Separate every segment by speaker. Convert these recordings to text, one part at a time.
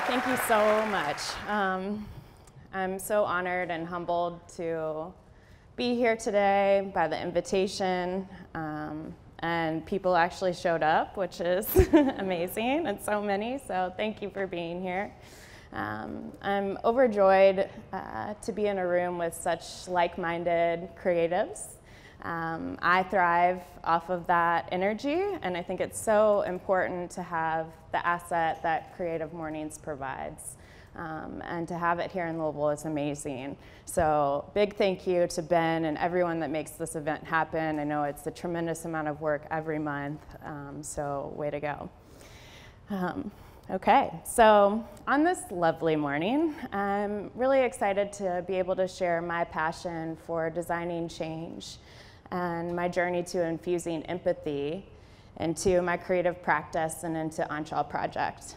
Speaker 1: Thank you so much. I'm so honored and humbled to be here today by the invitation, and people actually showed up, which is amazing, and so many, so thank you for being here. I'm overjoyed to be in a room with such like-minded creatives. I thrive off of that energy, and I think it's so important to have the asset that Creative Mornings provides. And to have it here in Louisville is amazing. So big thank you to Ben and everyone that makes this event happen. I know it's a tremendous amount of work every month, so way to go. Okay, so on this lovely morning, I'm really excited to be able to share my passion for designing change and my journey to infusing empathy into my creative practice and into Anshal Project.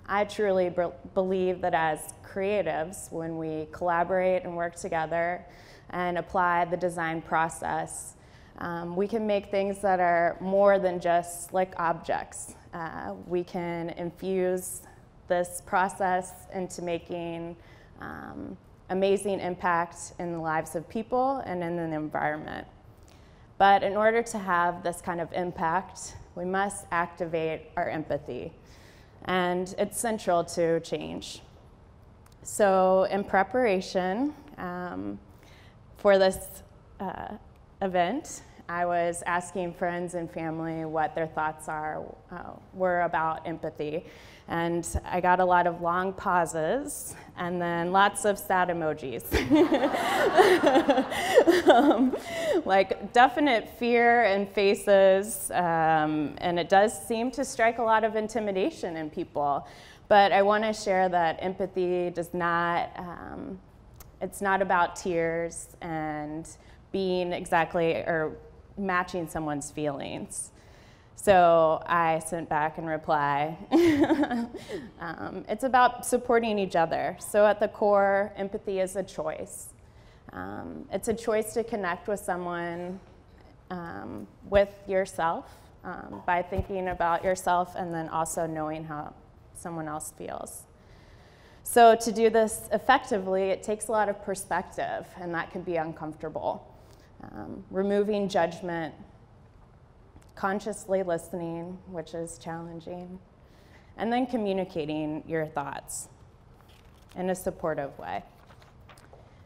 Speaker 1: I truly believe that as creatives, when we collaborate and work together and apply the design process, we can make things that are more than just like objects. We can infuse this process into making amazing impact in the lives of people and in the environment. But in order to have this kind of impact, we must activate our empathy. And it's central to change. So in preparation for this event, I was asking friends and family what their thoughts were about empathy. And I got a lot of long pauses and then lots of sad emojis. Like definite fear in faces, and it does seem to strike a lot of intimidation in people. But I want to share that empathy does not, it's not about tears and being exactly or matching someone's feelings. So I sent back in reply, it's about supporting each other. So at the core, empathy is a choice. It's a choice to connect with someone, with yourself, by thinking about yourself and then also knowing how someone else feels. So to do this effectively, it takes a lot of perspective, and that can be uncomfortable. Removing judgment, consciously listening, which is challenging, and then communicating your thoughts in a supportive way.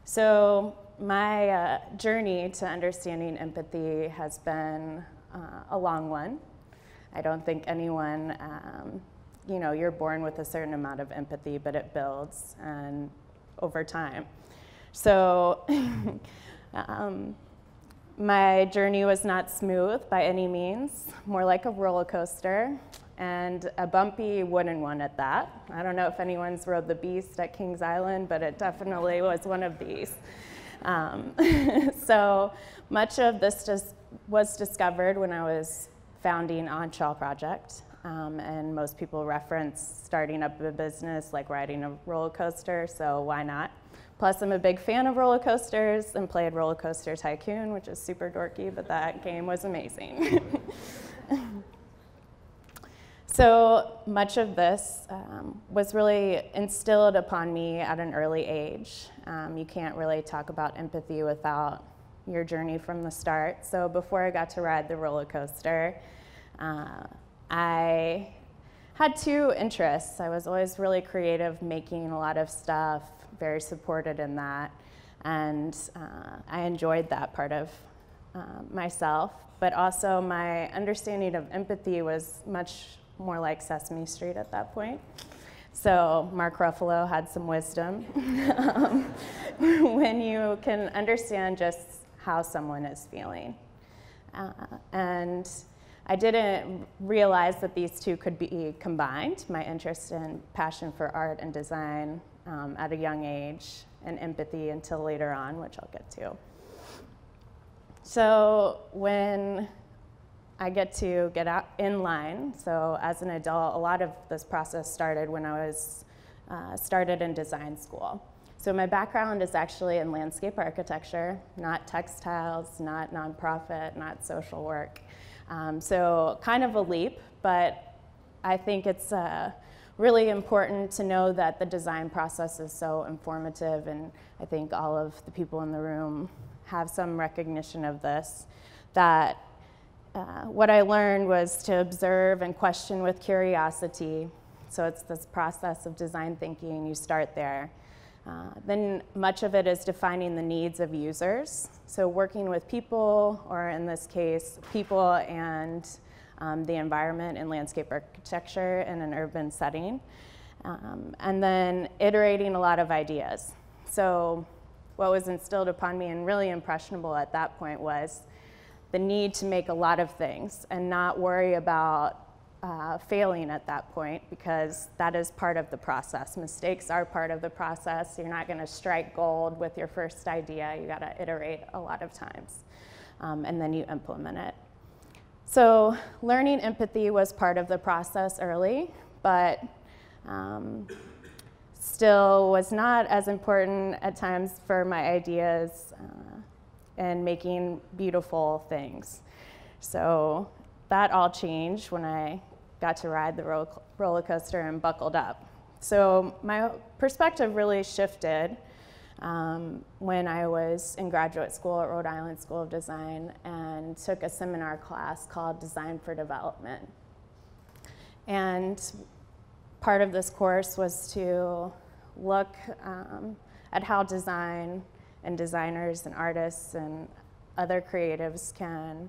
Speaker 1: So my journey to understanding empathy has been a long one. I don't think anyone, you're born with a certain amount of empathy, but it builds and over time. So my journey was not smooth by any means, more like a roller coaster, and a bumpy wooden one at that. I don't know if anyone's rode the Beast at Kings Island, but it definitely was one of these. So much of this was discovered when I was founding Anshal Project, and most people reference starting up a business like riding a roller coaster, so why not? Plus, I'm a big fan of roller coasters and played Roller Coaster Tycoon, which is super dorky, but that game was amazing. So much of this was really instilled upon me at an early age. You can't really talk about empathy without your journey from the start. So before I got to ride the roller coaster, I had two interests. I was always really creative, making a lot of stuff, very supported in that, and I enjoyed that part of myself, but also my understanding of empathy was much more like Sesame Street at that point. So Mark Ruffalo had some wisdom. When you can understand just how someone is feeling. And I didn't realize that these two could be combined, my interest and passion for art and design at a young age, and empathy until later on, which I'll get to. So when I get out in line, so as an adult, a lot of this process started when I was started in design school. So my background is actually in landscape architecture, not textiles, not nonprofit, not social work. So kind of a leap, but I think it's really important to know that the design process is so informative, and I think all of the people in the room have some recognition of this, that what I learned was to observe and question with curiosity. So it's this process of design thinking, you start there. Then much of it is defining the needs of users. So working with people, or in this case, people and the environment in landscape architecture in an urban setting. And then iterating a lot of ideas. So what was instilled upon me and really impressionable at that point was the need to make a lot of things and not worry about failing at that point, because that is part of the process. Mistakes are part of the process. You're not going to strike gold with your first idea. You got to iterate a lot of times, and then you implement it. So learning empathy was part of the process early, but still was not as important at times for my ideas and making beautiful things. So that all changed when I got to ride the roller coaster and buckled up. So my perspective really shifted when I was in graduate school at Rhode Island School of Design and took a seminar class called Design for Development. And part of this course was to look at how design and designers and artists and other creatives can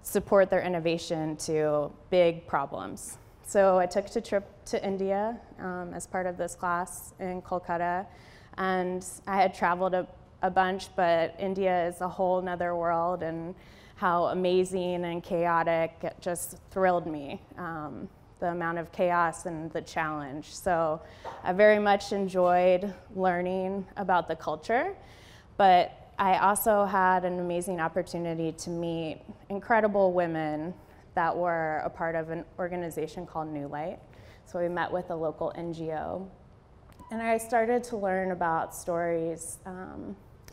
Speaker 1: support their innovation to big problems. So I took a trip to India as part of this class in Kolkata, and I had traveled a bunch, but India is a whole nother world, and how amazing and chaotic, it just thrilled me, the amount of chaos and the challenge. So I very much enjoyed learning about the culture, but I also had an amazing opportunity to meet incredible women that were a part of an organization called New Light. So we met with a local NGO. And I started to learn about stories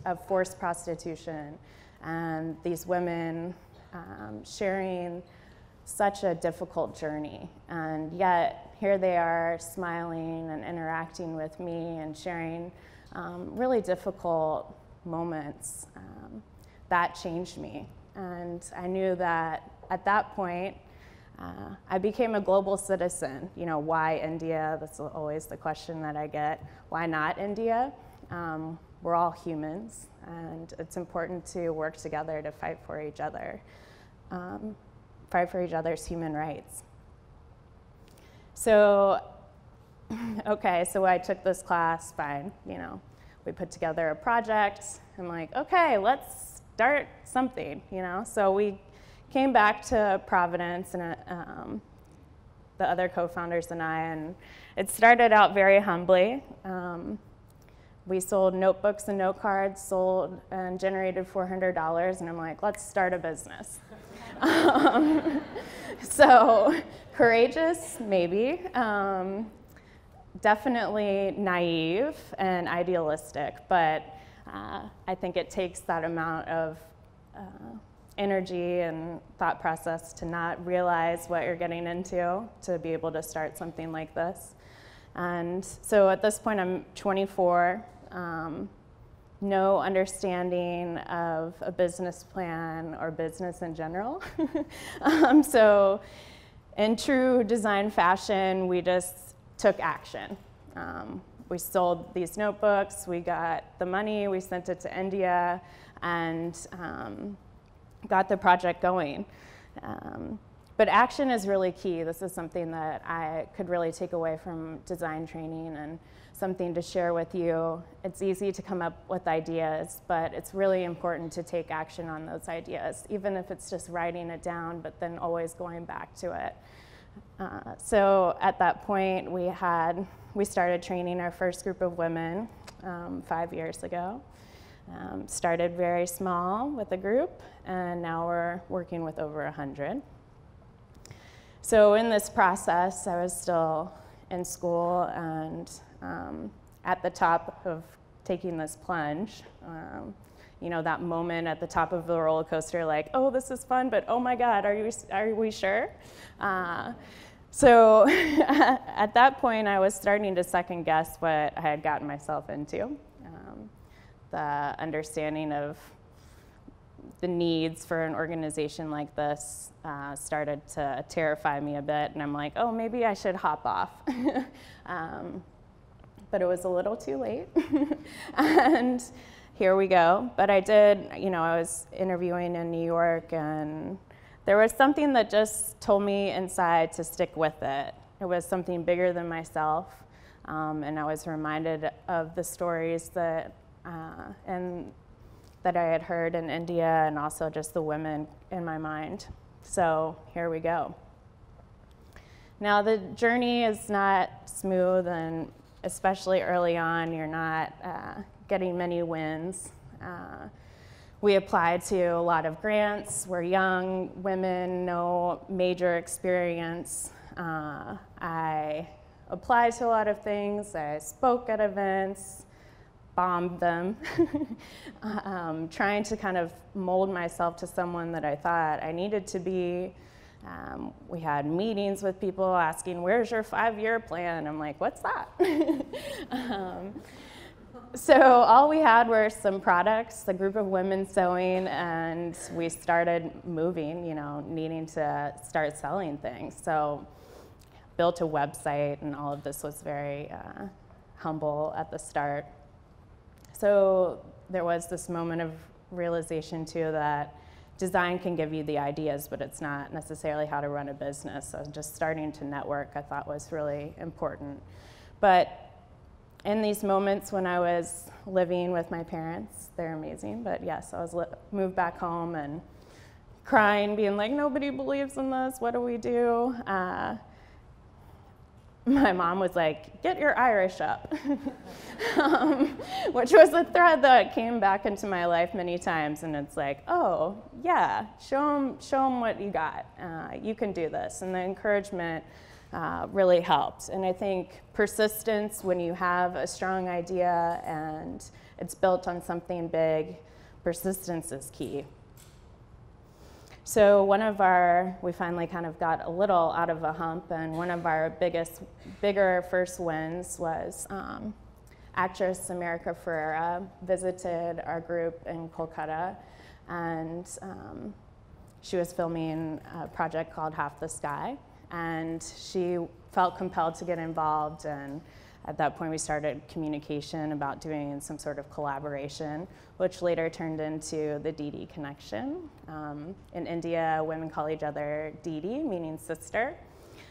Speaker 1: of forced prostitution and these women sharing such a difficult journey. And yet here they are smiling and interacting with me and sharing really difficult moments. That changed me. And I knew that at that point, I became a global citizen. You know, why India? That's always the question that I get. Why not India? We're all humans, and it's important to work together to fight for each other, fight for each other's human rights. So, okay, so I took this class, fine, you know. We put together a project. I'm like, okay, let's start something, you know. So we came back to Providence, and the other co-founders and I, and it started out very humbly. We sold notebooks and note cards, sold and generated $400, and I'm like, let's start a business. So courageous, maybe. Definitely naive and idealistic, but I think it takes that amount of energy and thought process to not realize what you're getting into to be able to start something like this. And so at this point, I'm 24, no understanding of a business plan or business in general. So in true design fashion, we just took action. We sold these notebooks, we got the money, we sent it to India, and got the project going. But action is really key. This is something that I could really take away from design training and something to share with you. It's easy to come up with ideas, but it's really important to take action on those ideas, even if it's just writing it down, but then always going back to it. So at that point, we started training our first group of women 5 years ago. Started very small with a group, and now we're working with over 100. So in this process, I was still in school and at the top of taking this plunge. You know, that moment at the top of the roller coaster, like, oh, this is fun, but oh my God, are we sure? So at that point, I was starting to second guess what I had gotten myself into. The understanding of the needs for an organization like this started to terrify me a bit, and I'm like, oh, maybe I should hop off. But it was a little too late, and here we go. But I did, you know, I was interviewing in New York, and there was something that just told me inside to stick with it. It was something bigger than myself, and I was reminded of the stories that that I had heard in India, and also just the women in my mind. So here we go. Now the journey is not smooth, and especially early on, you're not getting many wins. We applied to a lot of grants. We're young women, no major experience. I applied to a lot of things. I spoke at events, bombed them, trying to kind of mold myself to someone that I thought I needed to be. We had meetings with people asking, where's your 5-year plan? I'm like, what's that? So all we had were some products, a group of women sewing, and we started moving, you know, needing to start selling things. So built a website, and all of this was very humble at the start. So there was this moment of realization too that design can give you the ideas, but it's not necessarily how to run a business. So just starting to network I thought was really important. But in these moments when I was living with my parents, they're amazing, but yes, I was moved back home and crying, being like, nobody believes in this, what do we do? My mom was like, get your Irish up, which was a thread that came back into my life many times, and it's like, oh, yeah, show them what you got. You can do this, and the encouragement really helped. And I think persistence, when you have a strong idea and it's built on something big, persistence is key. So we finally kind of got a little out of a hump, and one of our bigger first wins was actress America Ferrera visited our group in Kolkata, and she was filming a project called Half the Sky, and she felt compelled to get involved, and at that point we started communication about doing some sort of collaboration, which later turned into the Didi Connection. In India, women call each other Didi, meaning sister.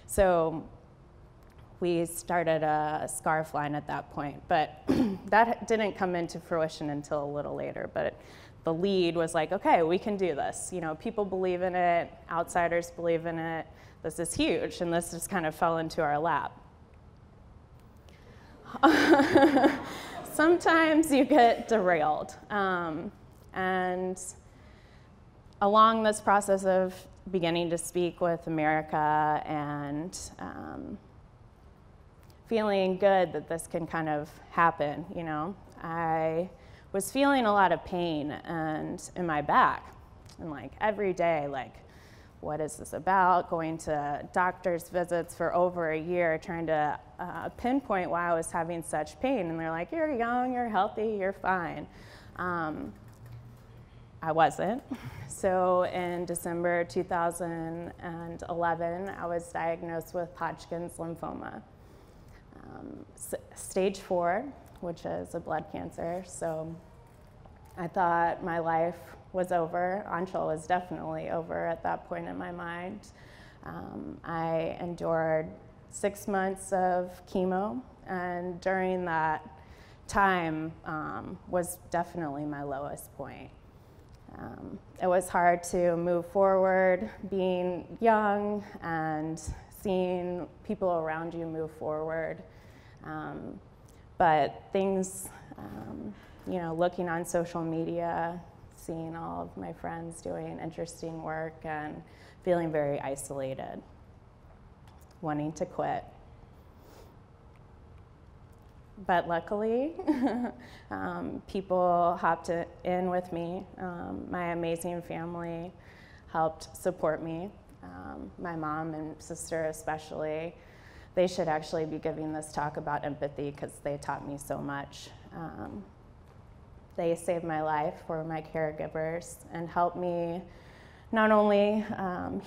Speaker 1: So we started a scarf line at that point, but that didn't come into fruition until a little later. But the lead was like, okay, we can do this. You know, people believe in it, outsiders believe in it. This is huge, and this just kind of fell into our lap. Sometimes you get derailed, and along this process of beginning to speak with America and feeling good that this can kind of happen, you know, I was feeling a lot of pain in my back, and like every day, like, what is this about? Going to doctor's visits for over a year, trying to pinpoint why I was having such pain. And they're like, you're young, you're healthy, you're fine. I wasn't. So in December 2011, I was diagnosed with Hodgkin's lymphoma. Stage 4, which is a blood cancer. So I thought my life was over. Anshul was definitely over at that point in my mind. I endured 6 months of chemo, and during that time was definitely my lowest point. It was hard to move forward being young and seeing people around you move forward. But things, looking on social media, seeing all of my friends doing interesting work and feeling very isolated, wanting to quit. But luckily, people hopped in with me. My amazing family helped support me. My mom and sister especially. They should actually be giving this talk about empathy because they taught me so much. They saved my life, were my caregivers, and helped me not only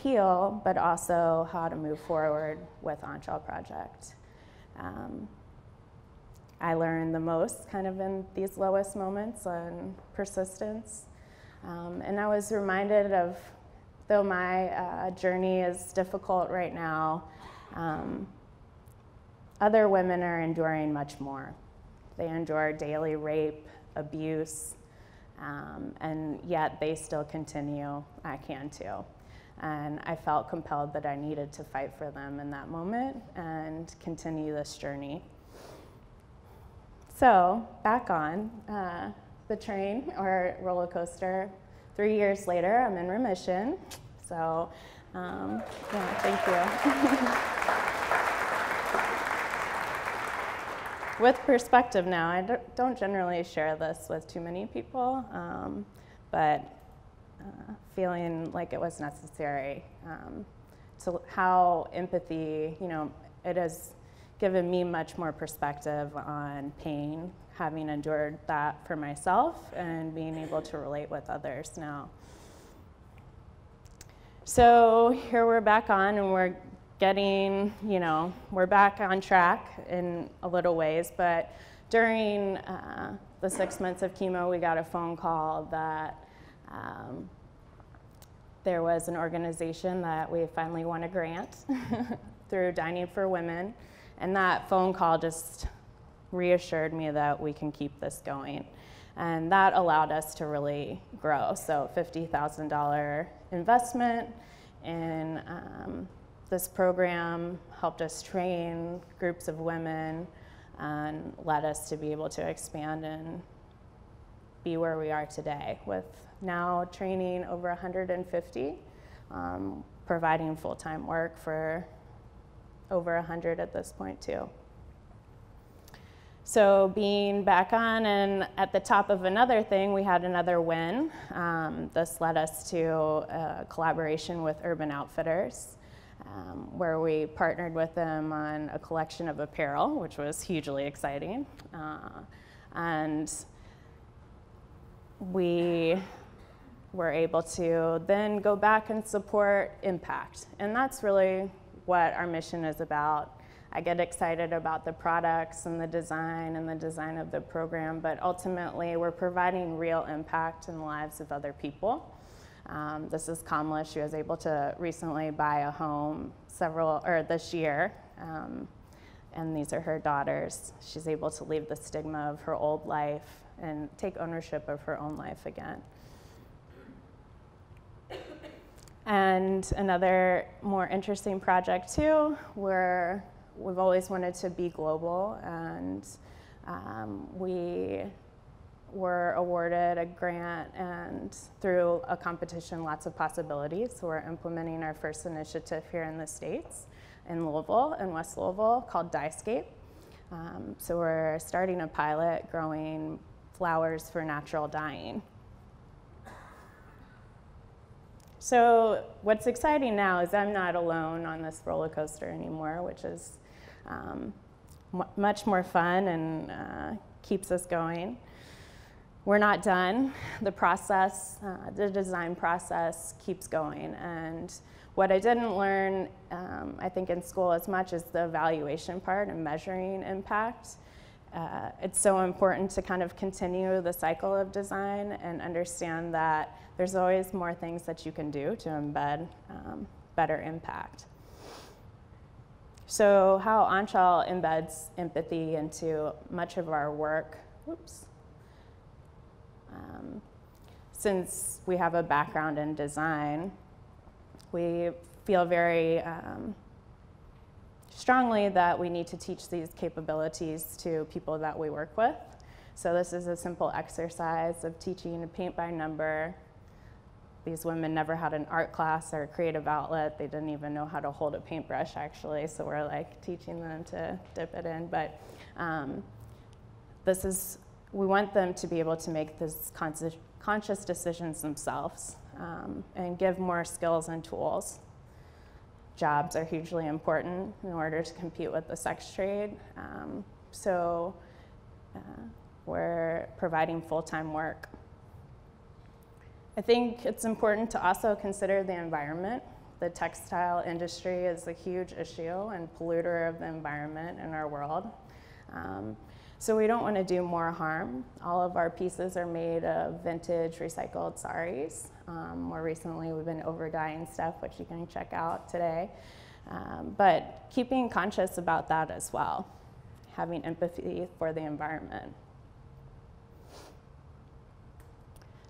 Speaker 1: heal, but also how to move forward with Anshal Project. I learned the most kind of in these lowest moments on persistence. And I was reminded of, though my journey is difficult right now, other women are enduring much more. They endure daily rape, abuse, and yet they still continue. I can too. And I felt compelled that I needed to fight for them in that moment and continue this journey. So back on the train or roller coaster, 3 years later, I'm in remission. So thank you. With perspective now, I don't generally share this with too many people, but feeling like it was necessary. To how empathy, it has given me much more perspective on pain, having endured that for myself and being able to relate with others now. So here we're back on, and we're getting, we're back on track in a little ways, but during the 6 months of chemo, we got a phone call that there was an organization that we finally won a grant through Dining for Women, and that phone call just reassured me that we can keep this going. And that allowed us to really grow. So $50,000 investment in this program helped us train groups of women and led us to be able to expand and be where we are today, with now training over 150, providing full-time work for over 100 at this point too. So being back on and at the top of another thing, we had another win. This led us to a collaboration with Urban Outfitters, where we partnered with them on a collection of apparel, which was hugely exciting. And we were able to then go back and support impact. And that's really what our mission is about. I get excited about the products and the design of the program, but ultimately we're providing real impact in the lives of other people. This is Kamala. She was able to recently buy a home this year, and these are her daughters. She's able to leave the stigma of her old life and take ownership of her own life again. And another more interesting project too, where we've always wanted to be global, and we were awarded a grant, and through a competition, Lots of Possibilities. So we're implementing our first initiative here in the States, in Louisville, in West Louisville, called Dyscape. So we're starting a pilot growing flowers for natural dyeing. So what's exciting now is I'm not alone on this roller coaster anymore, which is much more fun and keeps us going. We're not done. The process, the design process keeps going. And what I didn't learn, I think, in school as much is the evaluation part and measuring impact. It's so important to kind of continue the cycle of design and understand that there's always more things that you can do to embed better impact. So how Anshal embeds empathy into much of our work, since we have a background in design, we feel very strongly that we need to teach these capabilities to people that we work with. So this is a simple exercise of teaching to paint by number. These women never had an art class or a creative outlet. They didn't even know how to hold a paintbrush, actually, so we're like teaching them to dip it in. But we want them to be able to make this conscious decisions themselves and give more skills and tools. Jobs are hugely important in order to compete with the sex trade. We're providing full-time work. I think it's important to also consider the environment. The textile industry is a huge issue and polluter of the environment in our world. So we don't want to do more harm. All of our pieces are made of vintage recycled saris. More recently, we've been over-dyeing stuff, which you can check out today. But keeping conscious about that as well, having empathy for the environment.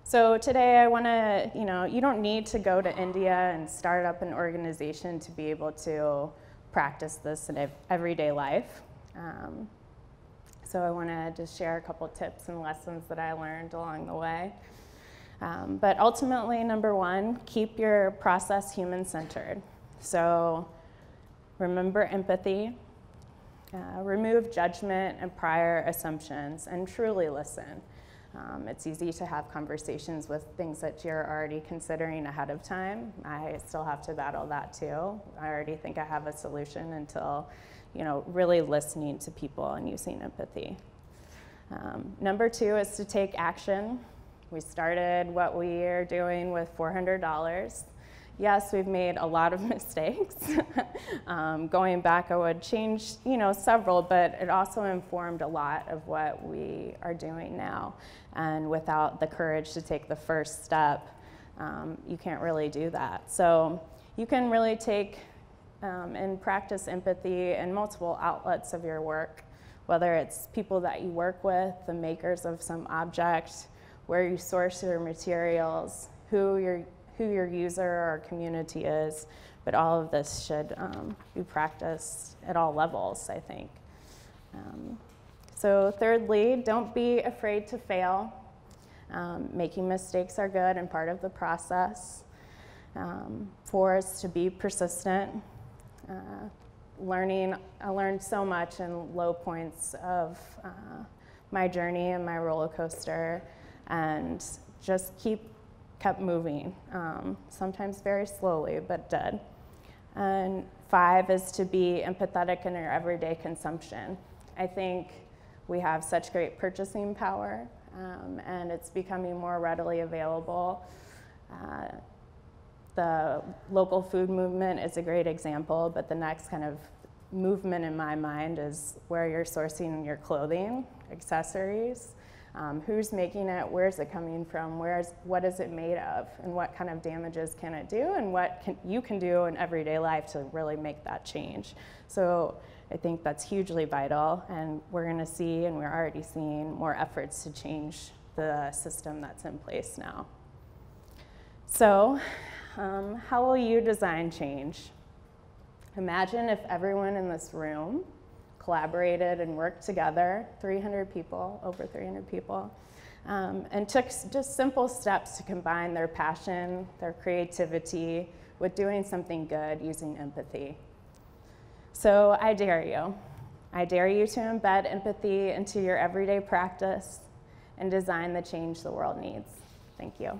Speaker 1: So today I want to, you don't need to go to India and start up an organization to be able to practice this in everyday life. So I want to just share a couple tips and lessons that I learned along the way. But ultimately, number one, keep your process human-centered. So remember empathy, remove judgment and prior assumptions, and truly listen. It's easy to have conversations with things that you're already considering ahead of time. I still have to battle that too. I already think I have a solution until, really listening to people and using empathy. Number two is to take action. We started what we are doing with $400. Yes, we've made a lot of mistakes. Going back, I would change, several, but it also informed a lot of what we are doing now. And without the courage to take the first step, you can't really do that. So you can really take and practice empathy in multiple outlets of your work, whether it's people that you work with, the makers of some object, where you source your materials, who your user or community is, but all of this should be practiced at all levels, I think. So thirdly, don't be afraid to fail. Making mistakes are good and part of the process. Four is to be persistent. I learned so much in low points of my journey and my roller coaster, and just kept moving, sometimes very slowly, but did. And five is to be empathetic in your everyday consumption. I think we have such great purchasing power, and it's becoming more readily available. The local food movement is a great example, but the next kind of movement in my mind is where you're sourcing your clothing, accessories. Who's making it, where's it coming from, what is it made of, and what kind of damages can it do, and what you can do in everyday life to really make that change. So I think that's hugely vital, and we're going to see, and we're already seeing, more efforts to change the system that's in place now. So how will you design change? Imagine if everyone in this room collaborated and worked together, 300 people, over 300 people, and took just simple steps to combine their passion, their creativity, with doing something good using empathy. So I dare you. I dare you to embed empathy into your everyday practice and design the change the world needs. Thank you.